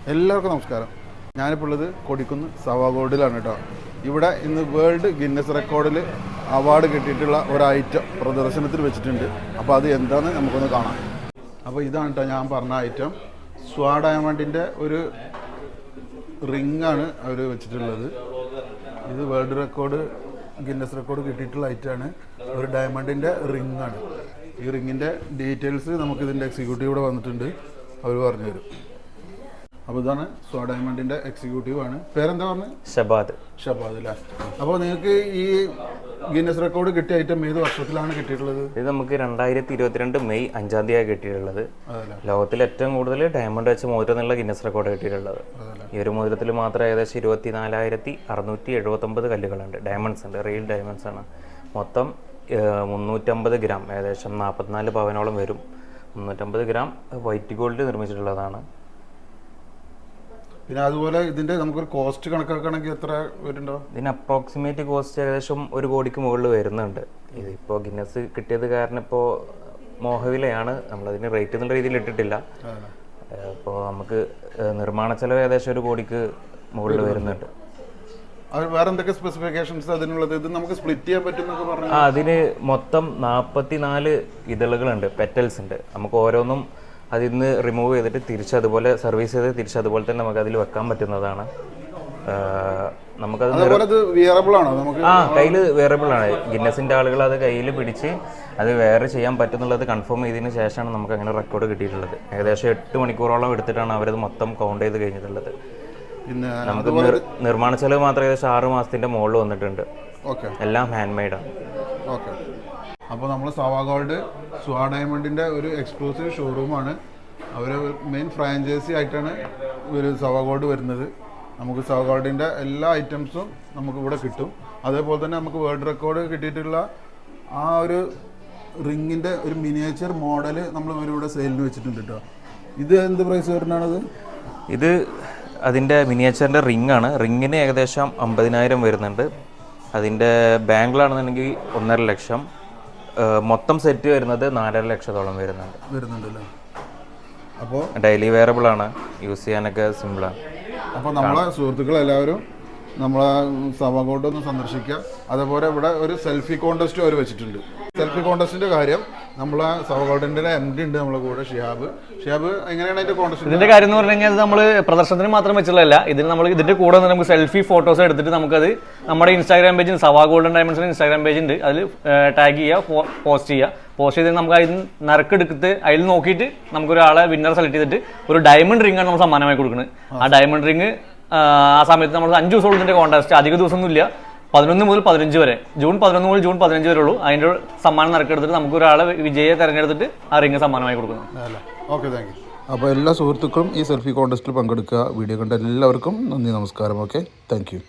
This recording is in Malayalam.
എല്ലാവർക്കും നമസ്കാരം. ഞാനിപ്പോൾ ഉള്ളത് കൊടിക്കുന്ന് സവാഗോഡിലാണ് കേട്ടോ. ഇവിടെ ഇന്ന് വേൾഡ് ഗിന്നസ് റെക്കോർഡിൽ അവാർഡ് കിട്ടിയിട്ടുള്ള ഒരു ഐറ്റം പ്രദർശനത്തിൽ വെച്ചിട്ടുണ്ട്. അപ്പോൾ അത് എന്താണെന്ന് നമുക്കൊന്ന് കാണാം. അപ്പോൾ ഇതാണ് കേട്ടോ ഞാൻ പറഞ്ഞ ഐറ്റം. സ്വാ ഡയമണ്ടിൻ്റെ ഒരു റിങ്ങാണ് അവർ വെച്ചിട്ടുള്ളത്. ഇത് വേൾഡ് റെക്കോർഡ് ഗിന്നസ് റെക്കോർഡ് കിട്ടിയിട്ടുള്ള ഐറ്റമാണ്. ഒരു ഡയമണ്ടിൻ്റെ റിങ്ങാണ്. ഈ റിങ്ങിൻ്റെ ഡീറ്റെയിൽസ് നമുക്കിതിൻ്റെ എക്സിക്യൂട്ടീവ് ഇവിടെ വന്നിട്ടുണ്ട്, അവർ പറഞ്ഞു തരും. അപ്പോൾ ഇതാണ് സ്വാ ഡയമണ്ടിൻ്റെ എക്സിക്യൂട്ടീവ് ആണ്. പേരെന്താ പറഞ്ഞത്? ഷബാദ് അല്ലേ? അപ്പോൾ നിങ്ങൾക്ക് ഈ ഗിന്നസ് റെക്കോർഡ് കിട്ടിയ ഐറ്റം ഏത് വർഷത്തിലാണ് കിട്ടിയിട്ടുള്ളത്? ഇത് നമുക്ക് 2022 മെയ് 5-ാം തീയതി കിട്ടിയിട്ടുള്ളത്. ലോകത്തിൽ ഏറ്റവും കൂടുതൽ ഡയമണ്ട് വെച്ച മോതിരം എന്നുള്ള ഗിന്നസ് റെക്കോർഡ് കിട്ടിയിട്ടുള്ളത്. ഈ ഒരു മോതിരത്തിൽ മാത്രം ഏകദേശം 24,679 കല്ലുകളുണ്ട്. ഡയമണ്ട്സ് ഉണ്ട്, റിയൽ ഡയമണ്ട്സ് ആണ്. മൊത്തം 350 ഗ്രാം, ഏകദേശം 44 പവനോളം വരും. 350 ഗ്രാം വൈറ്റ് ഗോൾഡ് നിർമ്മിച്ചിട്ടുള്ളതാണ്. പിന്നെ അതുപോലെ ഇതിന്റെ നമുക്കൊരു കോസ്റ്റ് കണക്കാക്കുകയാണെങ്കിൽ എത്ര വരുന്നുണ്ടോ? ഇതിന് അപ്രോക്സിമേറ്റ് കോസ്റ്റ് ഏകദേശം 1 കോടിക്ക് മുകളിൽ വരുന്നുണ്ട്. ഇതിപ്പോൾ ഗിന്നസ് കിട്ടിയത് കാരണം ഇപ്പോൾ മോഹവിലയാണ്, നമ്മളതിന് റേറ്റ് എന്നുള്ള രീതിയിൽ ഇട്ടിട്ടില്ല. അപ്പോൾ നമുക്ക് നിർമ്മാണ ചെലവ് ഏകദേശം 1 കോടിക്ക് മുകളിൽ വരുന്നുണ്ട്. വേറെ എന്തൊക്കെ സ്പെസിഫിക്കേഷൻസ് അതിനുള്ളത്? ഇത് നമുക്ക് സ്പ്ലിറ്റ് ചെയ്യാൻ പറ്റുന്നൊക്കെ പറഞ്ഞു. അതിന് മൊത്തം 44 ഇതളുകളുണ്ട്, പെറ്റൽസ് ഉണ്ട്. നമുക്ക് ഓരോന്നും അതിൽ നിന്ന് റിമൂവ് ചെയ്തിട്ട് തിരിച്ചതുപോലെ സർവീസ് ചെയ്ത് തിരിച്ചതുപോലെ തന്നെ നമുക്ക് അതിൽ വെക്കാൻ പറ്റുന്നതാണ്. നമുക്കത് കയ്യിൽ വെയറബിൾ ആണ്. ഗിന്നസിൻ്റെ ആളുകൾ അത് കയ്യിൽ പിടിച്ച് അത് വെയർ ചെയ്യാൻ പറ്റുന്നുള്ളത് കൺഫേം ചെയ്തതിന് ശേഷമാണ് നമുക്ക് അങ്ങനെ റെക്കോർഡ് കിട്ടിയിട്ടുള്ളത്. ഏകദേശം 8 മണിക്കൂറോളം എടുത്തിട്ടാണ് അവരത് മൊത്തം കൗണ്ട് ചെയ്ത് കഴിഞ്ഞിട്ടുള്ളത്. പിന്നെ നമുക്ക് നിർമ്മാണ ചെലവ് മാത്രം ഏകദേശം 6 മാസത്തിൻ്റെ മുകളിൽ വന്നിട്ടുണ്ട്. എല്ലാം ഹാൻഡ് മെയ്ഡാണ്. ഓക്കെ. അപ്പോൾ നമ്മൾ സവാഗോൾഡ് സ്വാ ഡയമണ്ടിൻ്റെ ഒരു എക്സ്ക്ലൂസീവ് ഷോറൂമാണ്. അവർ മെയിൻ ഫ്രാഞ്ചൈസി ആയിട്ടാണ് ഒരു സവാഗോൾഡ് വരുന്നത്. നമുക്ക് സവാഗോൾഡിൻ്റെ എല്ലാ ഐറ്റംസും നമുക്കിവിടെ കിട്ടും. അതേപോലെ തന്നെ നമുക്ക് വേൾഡ് റെക്കോർഡ് കിട്ടിയിട്ടുള്ള ആ ഒരു റിങ്ങിൻ്റെ ഒരു മിനിയേച്ചർ മോഡൽ നമ്മൾ ഇവിടെ സെയിലിന് വെച്ചിട്ടുണ്ട് കേട്ടോ. ഇത് എന്ത് പ്രൈസ് വരുന്നതാണത്? ഇത് അതിൻ്റെ മിനിയേച്ചറിൻ്റെ റിങ്ങാണ്. റിങ്ങിന് ഏകദേശം 50,000 വരുന്നുണ്ട്. അതിൻ്റെ ബാങ്കിലാണെന്നുണ്ടെങ്കിൽ 1.5 ലക്ഷം. മൊത്തം സെറ്റ് വരുന്നത് 4.5 ലക്ഷത്തോളം വരുന്നുണ്ടല്ലേ? അപ്പോൾ ഡെയിലി വെയറബിൾ ആണ്, യൂസ് ചെയ്യാനൊക്കെ സിമ്പിളാണ്. അപ്പോൾ നമ്മളെ സുഹൃത്തുക്കളെല്ലാവരും നമ്മളെ സവാഗോൾഡ് ഒന്ന് സന്ദർശിക്കുക. അതേപോലെ ഇവിടെ ഒരു സെൽഫി കോൺടെസ്റ്റ് അവർ വെച്ചിട്ടുണ്ട്. സെൽഫി കോൺടെസ്റ്റിന്റെ കാര്യം നമ്മളെ സവാഗോൾഡിന്റെ MD ഉണ്ട് നമ്മളെ കൂടെ, ഷിഹാബ്. എങ്ങനെയാണ് അതിന്റെ കോൺടെസ്റ്റ്? ഇതിന്റെ കാര്യം എന്ന് പറഞ്ഞു കഴിഞ്ഞാൽ നമ്മൾ പ്രദർശനത്തിന് മാത്രം വെച്ചുള്ളതല്ല. ഇതിന് നമ്മൾ ഇതിന്റെ കൂടെ നമുക്ക് സെൽഫി ഫോട്ടോസ് എടുത്തിട്ട് നമുക്കത് നമ്മുടെ ഇൻസ്റ്റാഗ്രാം പേജ് സവാ ഗോൾഡൻ ഡയമണ്ട്സിന് ഇൻസ്റ്റാഗ്രാം പേജ് ഉണ്ട്, അതിൽ ടാഗ് ചെയ്യുക, പോസ്റ്റ് ചെയ്ത് നമുക്ക് അതിൽ നറുക്കെടുത്തിട്ട് അതിൽ നോക്കിയിട്ട് നമുക്കൊരാളെ വിന്നർ സെലക്ട് ചെയ്തിട്ട് ഒരു ഡയമണ്ട് റിംഗ് ആണ് നമ്മൾ സമ്മാനമായി കൊടുക്കുന്നത്. ആ ഡയമണ്ട് റിംഗ് ആ സമയത്ത് നമ്മൾ 5 ദിവസം ഇതിന്റെ കോൺടെസ്റ്റ്, അധിക ദിവസമൊന്നുമില്ല. 11 മുതൽ 15 വരെ, ജൂൺ 11 മുതൽ ജൂൺ 15 വരെ ഉള്ളൂ. അതിൻ്റെ സമ്മാനം നറുക്കെടുത്തിട്ട് നമുക്ക് ഒരാളെ വിജയെ തിരഞ്ഞെടുത്തിട്ട് ആ റിംഗ് സമ്മാനമായി കൊടുക്കുന്നു. Okay, thank you. അപ്പോൾ എല്ലാ സുഹൃത്തുക്കളും ഈ സെൽഫി കോൺടെസ്റ്റിൽ പങ്കെടുക്കുക. വീഡിയോ കണ്ട എല്ലാവർക്കും നന്ദി, നമസ്കാരം. Okay, thank you.